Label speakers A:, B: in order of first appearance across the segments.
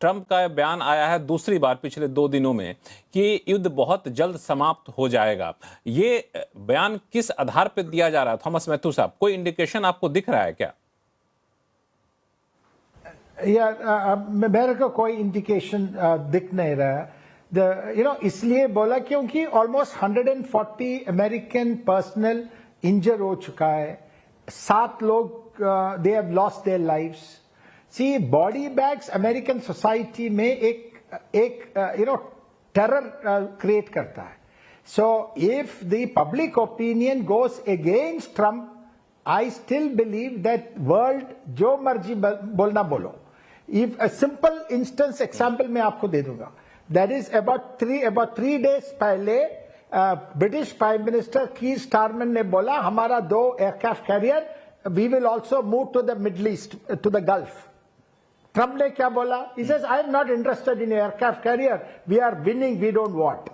A: Trump का बयान आया है दूसरी बार पिछले 2 दिनों में कि युद्ध बहुत जल्द समाप्त हो जाएगा। ये बयान किस आधार पर दिया जा रहा है थॉमस मैथ्यू साहब? कोई इंडिकेशन आपको दिख रहा है क्या?
B: मेरे को कोई इंडिकेशन दिख नहीं रहा। इसलिए बोला क्योंकि ऑलमोस्ट 140 अमेरिकन पर्सनल इंजर हो चुका है। 7 लोग they have lost their lives. See, body bags American society में एक टेरर क्रिएट करता है। So if the public opinion goes against Trump, I still believe that world जो मर्जी बोलना बोलो। If a simple instance example मैं आपको दे दूंगा। That is about 3 days पहले ब्रिटिश प्राइम मिनिस्टर कीर स्टारमन ने बोला हमारा 2 aircraft carrier we will also move to the Middle East, to the Gulf. Trump ने क्या बोला? He says I am not interested in aircraft carrier. We are winning. We don't want.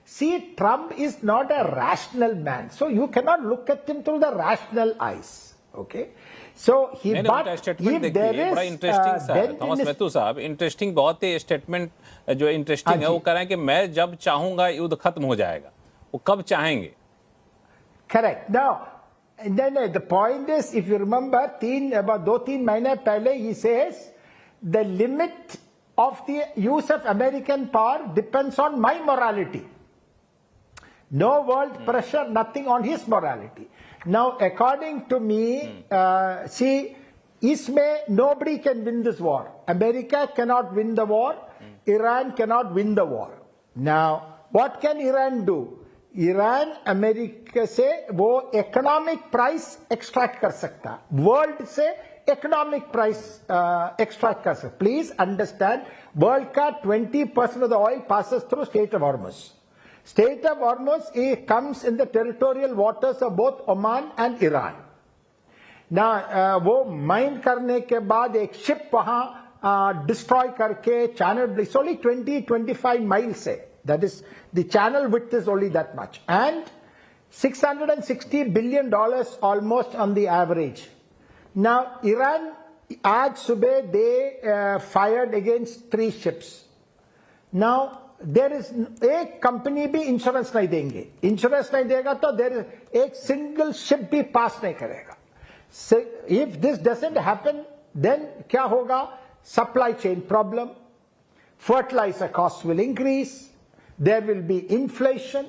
B: See, Trump is not a rational man, so you cannot look at him through the rational eyes. Okay, so he.
A: But if there is, बड़ा interesting सा है Thomas Matthew साहब, interesting बहुत ही statement जो interesting है वो कह रहे हैं कि मैं जब चाहूंगा युद्ध खत्म हो जाएगा। वो कब चाहेंगे?
B: Correct. Now, then the point is, if you remember, about 2-3 महीने पहले he says the limit of the use of American power depends on my morality. No world pressure, nothing on his morality. Now, according to me, see, isme nobody can win this war. America cannot win the war. Iran cannot win the war. Now, what can Iran do? Iran America से वो economic price extract कर सकता है, world से economic price extract कर सकता। Please understand, world का 20% of the oil passes through state of Hormuz. State of Hormuz comes in the territorial waters of both Oman and Iran. ना वो mine करने के बाद एक शिप वहां डिस्ट्रॉय करके चैनल, इट्स ओनली 20-25 माइल्स है। That is, the channel width is only that much, and $660 billion almost on the average. Now, Iran, आज सुबह they fired against 3 ships. Now, there is एक कंपनी भी insurance नहीं देंगे, insurance नहीं देगा तो there is एक सिंगल शिप भी पास नहीं करेगा। So, if this doesn't happen, then क्या होगा? Supply chain problem, fertilizer costs will increase. There will be inflation.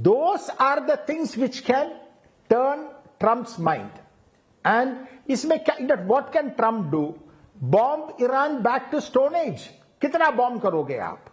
B: Those are the things which can turn Trump's mind. And what can Trump do? Bomb Iran back to Stone Age. कितना bomb करोगे आप?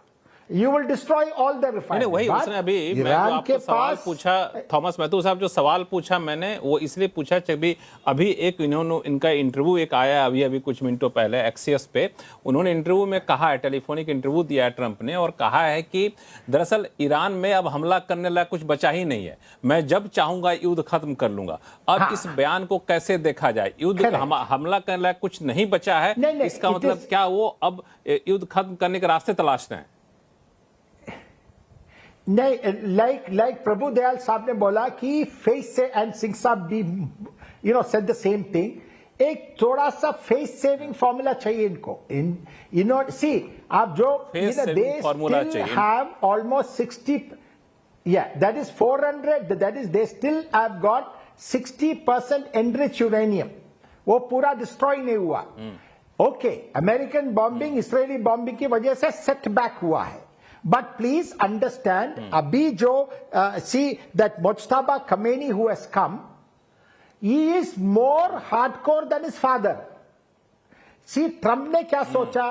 B: You will destroy all the refineries.
A: वही उसने अभी मैं जो आपको सवाल पूछा थॉमस मैथ्यू साहब, जो सवाल पूछा मैंने वो इसलिए पूछा कि अभी एक इनका इंटरव्यू एक आया अभी कुछ मिनटों पहले एक्सियस पे। उन्होंने इंटरव्यू में कहा है, टेलीफोनिक इंटरव्यू दिया है ट्रंप ने, और कहा है कि दरअसल ईरान में अब हमला करने लायक कुछ बचा ही नहीं है, मैं जब चाहूंगा युद्ध खत्म कर लूंगा। अब इस बयान को कैसे देखा जाए? युद्ध हमला करने लायक कुछ नहीं बचा है, इसका मतलब क्या वो अब युद्ध खत्म करने के रास्ते तलाश रहे हैं?
B: नहीं, लाइक प्रभु दयाल साहब ने बोला कि फेस से, एंड सिंह साहब भी सेड द सेम थिंग। एक थोड़ा सा फेस सेविंग फॉर्मूला चाहिए इनको। सी, आप जो they still have almost 60, that is 400, that is they still have got 60% enrich uranium, वो पूरा डिस्ट्रॉय नहीं हुआ। Okay, American bombing, Israeli bombing की वजह से सेटबैक हुआ है। But please understand, abhi jo see that Mojtaba Khomeini who has come, he is more hardcore than his father. See, Trump ne kya socha?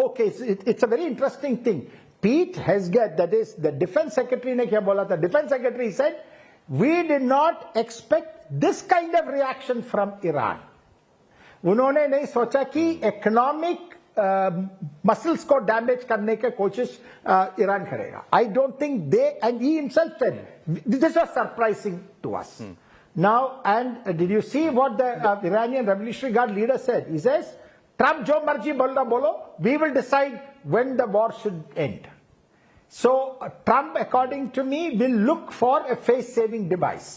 B: Okay, it's a very interesting thing. Pete Hegseth, that is the defense secretary, ne kya bola tha? Defense secretary said, we did not expect this kind of reaction from Iran. उन्होंने नहीं सोचा कि economic muscles को damage करने की कोशिश Iran करेगा। I don't think they, and he himself said this was surprising to us. Now, and did you see what the Iranian Revolutionary Guard leader said? He says Trump जो मर्जी बोलना बोलो, we will decide when the war should end. So Trump according to me will look for a face saving device.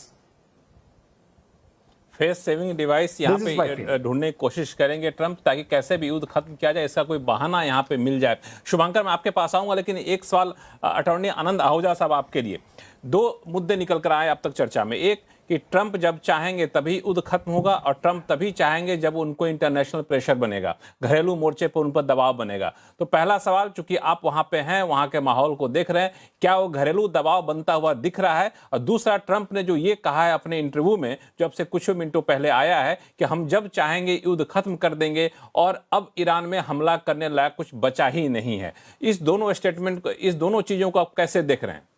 A: Face saving device यहाँ
B: This is my
A: पे
B: feeling.
A: ढूंढने की कोशिश करेंगे ट्रंप, ताकि कैसे भी युद्ध खत्म किया जाए, इसका कोई बहाना यहाँ पे मिल जाए। शुभंकर, मैं आपके पास आऊंगा, लेकिन एक सवाल अटॉर्नी आनंद आहूजा साहब आपके लिए। दो मुद्दे निकल कर आए अब तक चर्चा में, एक कि ट्रंप जब चाहेंगे तभी युद्ध खत्म होगा, और ट्रंप तभी चाहेंगे जब उनको इंटरनेशनल प्रेशर बनेगा, घरेलू मोर्चे पर उन पर दबाव बनेगा। तो पहला सवाल, चूंकि आप वहां पे हैं, वहां के माहौल को देख रहे हैं, क्या वो घरेलू दबाव बनता हुआ दिख रहा है? और दूसरा, ट्रंप ने जो ये कहा है अपने इंटरव्यू में, जो अब से कुछ मिनटों पहले आया है, कि हम जब चाहेंगे युद्ध खत्म कर देंगे और अब ईरान में हमला करने लायक कुछ बचा ही नहीं है। इस दोनों स्टेटमेंट को, इस दोनों चीजों को आप कैसे देख रहे हैं?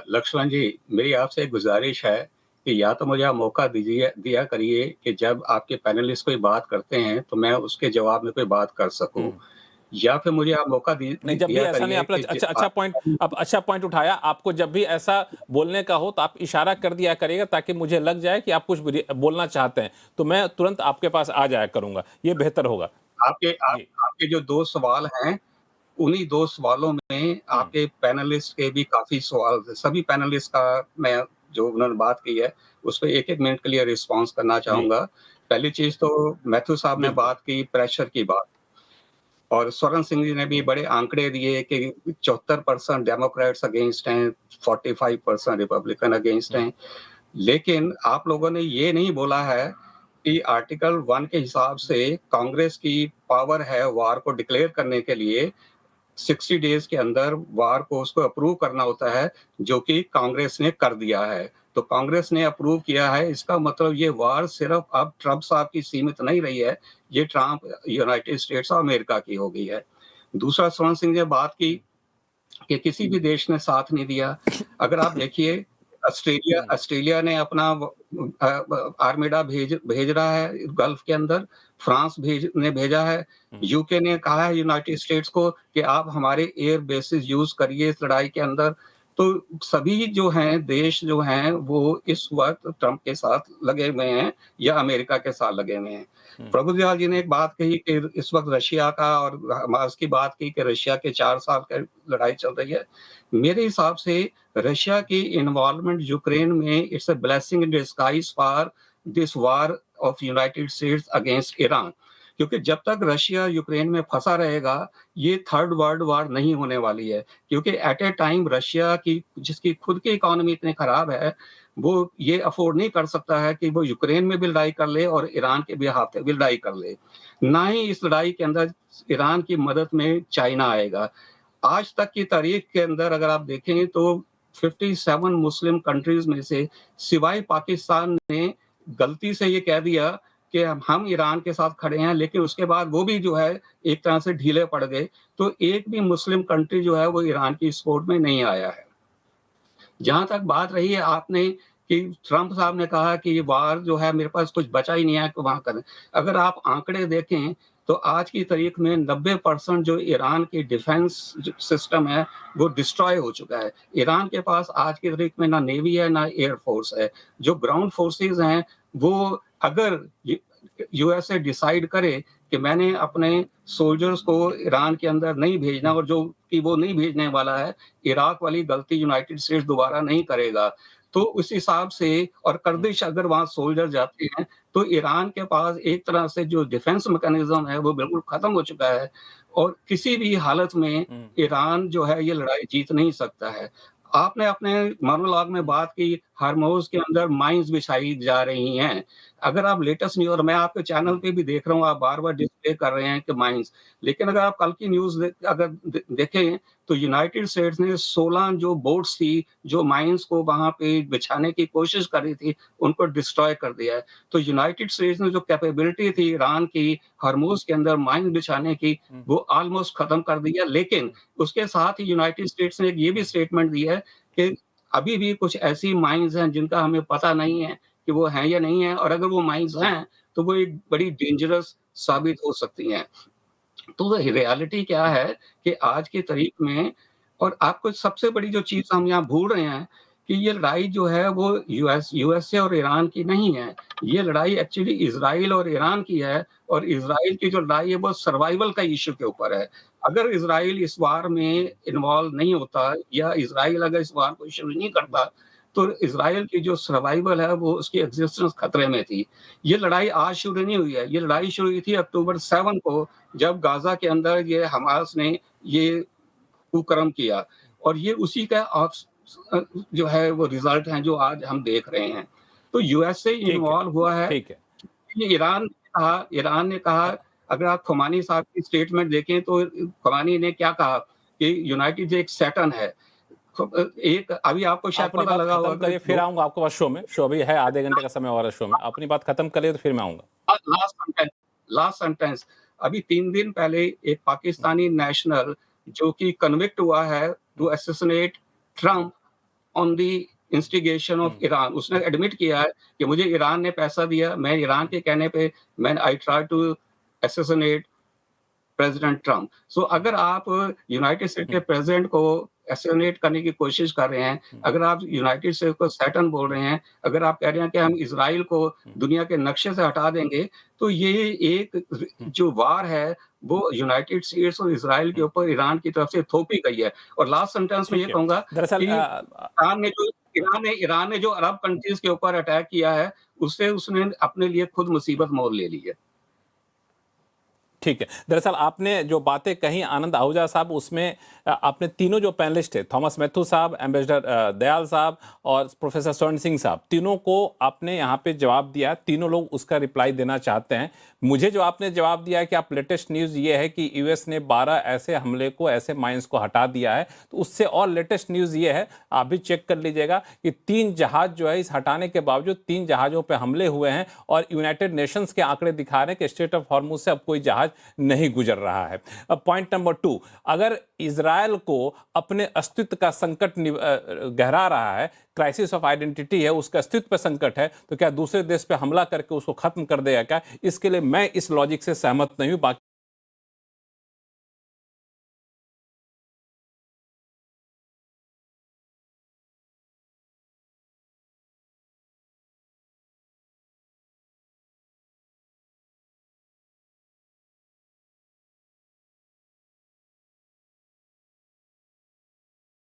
C: लक्ष्मण जी, मेरी आपसे एक गुजारिश है कि या तो मुझे आप मौका दिया करिए कि जब आपके पैनलिस्ट कोई बात करते हैं तो मैं उसके जवाब में कोई बात कर सकूं, या फिर मुझे आप मौका
A: नहीं, जब भी
C: दिया
A: ऐसा नहीं, आपने अच्छा पॉइंट उठाया। आपको जब भी ऐसा बोलने का हो तो आप इशारा कर दिया करिएगा, ताकि मुझे लग जाए कि आप कुछ बोलना चाहते हैं, तो मैं तुरंत आपके पास आ जाया करूंगा, ये बेहतर होगा।
C: आपके जो दो सवाल हैं, उन्हीं दो सवालों में आपके पैनलिस्ट के भी काफी सवाल थे। सभी पैनलिस्ट का मैं जो उन्होंने बात की है उस पर एक मिनट के लिए रिस्पांस करना चाहूंगा। पहली चीज तो मैथ्यू साहब ने बात की प्रेशर की बात, और स्वर्ण सिंह जी ने भी बड़े आंकड़े दिए कि 74% डेमोक्रेट्स अगेंस्ट हैं, 45% रिपब्लिकन अगेंस्ट हैं। लेकिन आप लोगों ने ये नहीं बोला है कि आर्टिकल 1 के हिसाब से कांग्रेस की पावर है वार को डिक्लेयर करने के लिए, 60 डेज के अंदर वार को उसको अप्रूव करना होता है, जो कि कांग्रेस ने कर दिया है। तो कांग्रेस ने अप्रूव किया है, इसका मतलब ये वार सिर्फ अब ट्रंप साहब की सीमित नहीं रही है, ये Trump United states of America की हो गई है। दूसरा, स्वर्ण सिंह ने बात की कि किसी भी देश ने साथ नहीं दिया। अगर आप देखिए, ऑस्ट्रेलिया ने अपना आर्मेडा भेज रहा है गल्फ के अंदर, फ्रांस भेजा है, यूके ने कहा है यूनाइटेड स्टेट्स को कि आप हमारे एयर बेसिस यूज करिए इस लड़ाई के अंदर। तो सभी जो हैं देश जो हैं वो इस वक्त ट्रंप के साथ लगे हुए हैं या अमेरिका के साथ लगे हुए हैं। प्रभु दयाल जी ने एक बात कही कि इस वक्त रशिया का और हमास की बात की कि रशिया के 4 साल की लड़ाई चल रही है। मेरे हिसाब से रशिया की इन्वॉल्वमेंट यूक्रेन में it's a blessing in disguise for this war of United states against Iran, क्योंकि जब तक रशिया यूक्रेन में फंसा रहेगा ये थर्ड वर्ल्ड वार नहीं होने वाली है। क्योंकि एट ए टाइम रशिया की, जिसकी खुद की इकोनॉमी इतनी खराब है, वो ये अफोर्ड नहीं कर सकता है कि वो यूक्रेन में भी लड़ाई कर ले और ईरान के बिहाफ पे भी लड़ाई कर ले। ना ही इस लड़ाई के अंदर ईरान की मदद में चाइना आएगा। आज तक की तारीख के अंदर अगर आप देखें तो 57 मुस्लिम कंट्रीज में से सिवाय पाकिस्तान ने गलती से ये कह दिया कि हम ईरान के साथ खड़े हैं, लेकिन उसके बाद वो भी जो है एक तरह से ढीले पड़ गए। तो एक भी मुस्लिम कंट्री जो है वो ईरान की सपोर्ट में नहीं आया है। जहां तक बात रही है आपने कि ट्रंप साहब ने कहा कि ये वार जो है मेरे पास कुछ बचा ही नहीं है तो वहां करें। अगर आप आंकड़े देखें तो आज की तारीख में 90% जो ईरान की डिफेंस सिस्टम है वो डिस्ट्रॉय हो चुका है। ईरान के पास आज की तारीख में ना नेवी है ना एयरफोर्स है। जो ग्राउंड फोर्सेस हैं वो, अगर यूएसए डिसाइड करे कि मैंने अपने सोल्जर्स को ईरान के अंदर नहीं भेजना, और जो कि वो नहीं भेजने वाला है, इराक वाली गलती यूनाइटेड स्टेट्स दोबारा नहीं करेगा, तो उस हिसाब से, और कर्दिश अगर वहां सोल्जर जाते हैं तो ईरान के पास एक तरह से जो डिफेंस मैकेनिज्म है वो बिल्कुल खत्म हो चुका है, और किसी भी हालत में ईरान जो है ये लड़ाई जीत नहीं सकता है। आपने अपने मोनोलॉग में बात की हार्मोज के अंदर माइंस बिछाई जा रही हैं। अगर आप लेटेस्ट न्यूज, और मैं आपके चैनल पे भी देख रहा हूँ, आप बार-बार डिस्प्ले कर रहे हैं कि माइंस, लेकिन अगर आप कल की न्यूज देखें तो यूनाइटेड स्टेट्स ने 16 जो बोट्स थी जो माइंस को वहां पे बिछाने की कोशिश कर रही थी, उनको डिस्ट्रॉय कर दिया है। तो यूनाइटेड स्टेट्स ने जो कैपेबिलिटी थी ईरान की हार्मोज के अंदर माइंस बिछाने की, वो ऑलमोस्ट खत्म कर दिया। लेकिन उसके साथ ही यूनाइटेड स्टेट्स ने ये भी स्टेटमेंट दी है कि अभी भी कुछ ऐसी माइंस हैं जिनका हमें पता नहीं है कि वो हैं या नहीं है, और अगर वो माइंस हैं तो वो एक बड़ी डेंजरस साबित हो सकती हैं। तो रियलिटी क्या है कि आज की तारीख में, और आपको सबसे बड़ी जो चीज हम यहाँ भूल रहे हैं कि ये लड़ाई जो है वो यूएसए और ईरान की नहीं है। ये लड़ाई एक्चुअली इजराइल और ईरान की है, और इजराइल की जो लड़ाई है वो सर्वाइवल का इश्यू के ऊपर है। अगर इजराइल इस वार में इन्वॉल्व नहीं होता, या इजराइल अगर इस वार को शुरू नहीं करता, तो इज़राइल की जो सर्वाइवल है वो उसकी एग्जिस्टेंस खतरे में थी। ये लड़ाई आज शुरू नहीं हुई है, ये लड़ाई शुरू हुई थी अक्टूबर 7 को, जब गाज़ा के अंदर ये हमास ने ये कुकर्म किया, और ये उसी का जो है वो रिजल्ट है जो आज हम देख रहे हैं। तो यूएसए इन्वॉल्व हुआ है।
A: ठीक है।
C: ये ईरान ने कहा, अगर आप खुमानी साहब की स्टेटमेंट देखें तो खुमानी ने क्या कहा कि यूनाइटेड एक सैटन है। एक अभी आपको शायद
A: अपनी
C: पता
A: बात
C: लगा
A: खत्म
C: होगा
A: करिए, फिर आऊंगा आपके पास शो में। शो अभी है, आधे घंटे का समय और है शो में। अपनी बात खत्म करिए तो फिर मैं आऊंगा।
C: Last sentence. अभी 3 दिन पहले एक पाकिस्तानी नेशनल जो कि कन्विक्ट हुआ है to assassinate Trump on the instigation of Iran, उसने एडमिट किया है कि मुझे ईरान ने पैसा दिया, मैं ईरान के कहने पे I try to assassinate President Trump. So अगर आप यूनाइटेड स्टेट के प्रेसिडेंट को असैसिनेट करने की कोशिश कर रहे हैं, अगर आप यूनाइटेड स्टेट को सैटन बोल रहे हैं, अगर आप कह रहे हैं कि हम इजराइल को दुनिया के नक्शे से हटा देंगे, तो ये एक जो वार है वो यूनाइटेड स्टेट्स और इजराइल के ऊपर ईरान की तरफ से थोपी गई है। और लास्ट सेंटेंस में ये कहूंगा
A: दरअसल
C: कि ईरान ने जो अरब कंट्रीज के ऊपर अटैक किया है, उससे उसने अपने लिए खुद मुसीबत मोल ले ली है।
A: ठीक है। दरअसल आपने जो बातें कही आनंद आहूजा साहब, उसमें आपने तीनों जो पैनलिस्ट थे, थॉमस मैथ्यू साहब, एम्बेसडर दयाल साहब और प्रोफेसर स्वर्ण सिंह साहब, तीनों को आपने यहाँ पे जवाब दिया। तीनों लोग उसका रिप्लाई देना चाहते हैं। मुझे जो आपने जवाब दिया है कि आप लेटेस्ट न्यूज़ ये है कि यूएस ने 12 ऐसे हमले को, ऐसे माइंस को हटा दिया है। तो उससे और लेटेस्ट न्यूज़ ये है, आप भी चेक कर लीजिएगा, कि 3 जहाज जो है इस हटाने के बावजूद 3 जहाज़ों पर हमले हुए हैं, और यूनाइटेड नेशंस के आंकड़े दिखा रहे हैं कि स्ट्रेट ऑफ हॉर्मुज से अब कोई जहाज नहीं गुजर रहा है। अब पॉइंट नंबर 2, अगर इजराइल को अपने अस्तित्व का संकट गहरा रहा है, क्राइसिस ऑफ आइडेंटिटी है, उसका अस्तित्व पर संकट है, तो क्या दूसरे देश पे हमला करके उसको खत्म कर देगा क्या? इसके लिए मैं इस लॉजिक से सहमत नहीं हूं। बाकी